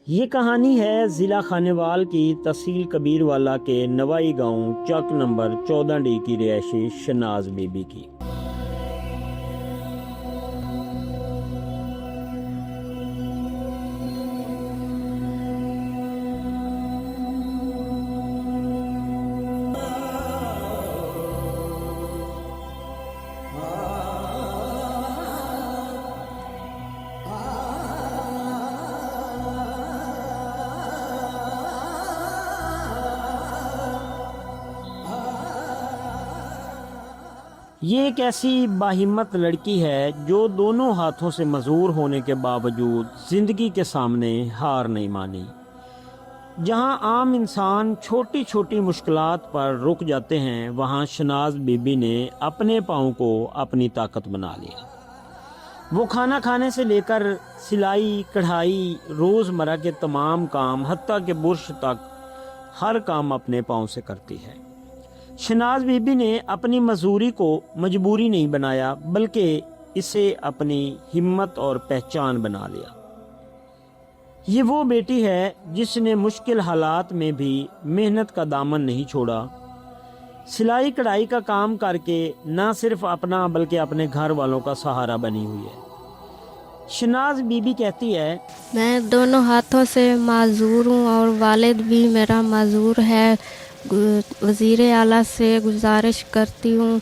یہ کہانی ہے ضلع خانیوال کی تحصیل کبیروالا کے نوائی گاؤں چک نمبر 14D کی رہائشی شناز بی بی کی۔ یہ ایک ایسی باہمت لڑکی ہے جو دونوں ہاتھوں سے معذور ہونے کے باوجود زندگی کے سامنے ہار نہیں مانی۔ جہاں عام انسان چھوٹی چھوٹی مشکلات پر رک جاتے ہیں، وہاں شناز بی بی نے اپنے پاؤں کو اپنی طاقت بنا لیا۔ وہ کھانا کھانے سے لے کر سلائی، کڑھائی، روزمرہ کے تمام کام، حتیٰ کہ برش تک، ہر کام اپنے پاؤں سے کرتی ہے۔ شناز بی بی نے اپنی مزدوری کو مجبوری نہیں بنایا، بلکہ اسے اپنی ہمت اور پہچان بنا لیا۔ یہ وہ بیٹی ہے جس نے مشکل حالات میں بھی محنت کا دامن نہیں چھوڑا۔ سلائی کڑھائی کا کام کر کے نہ صرف اپنا بلکہ اپنے گھر والوں کا سہارا بنی ہوئی ہے۔ شناز بی بی کہتی ہے، میں دونوں ہاتھوں سے معذور ہوں اور والد بھی میرا معذور ہے۔ وزیر اعلیٰ سے گزارش کرتی ہوں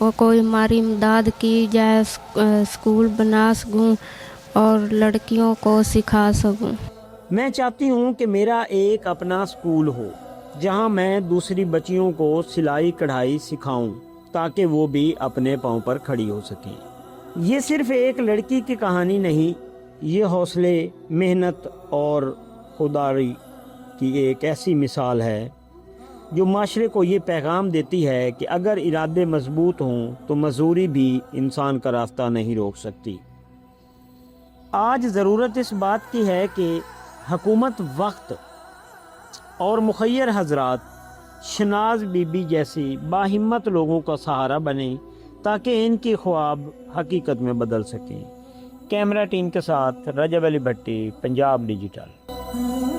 وہ کوئی ہماری امداد کی جائے، اسکول بنا سکوں اور لڑکیوں کو سکھا سکوں۔ میں چاہتی ہوں کہ میرا ایک اپنا اسکول ہو جہاں میں دوسری بچیوں کو سلائی کڑھائی سکھاؤں تاکہ وہ بھی اپنے پاؤں پر کھڑی ہو سکیں۔ یہ صرف ایک لڑکی کی کہانی نہیں، یہ حوصلے، محنت اور خودداری کی ایک ایسی مثال ہے جو معاشرے کو یہ پیغام دیتی ہے کہ اگر ارادے مضبوط ہوں تو مزدوری بھی انسان کا راستہ نہیں روک سکتی۔ آج ضرورت اس بات کی ہے کہ حکومت وقت اور مخیر حضرات شناز بی بی جیسی باہمت لوگوں کا سہارا بنیں تاکہ ان کی خواب حقیقت میں بدل سکیں۔ کیمرہ ٹیم کے ساتھ رجب علی بھٹی، پنجاب ڈیجیٹل۔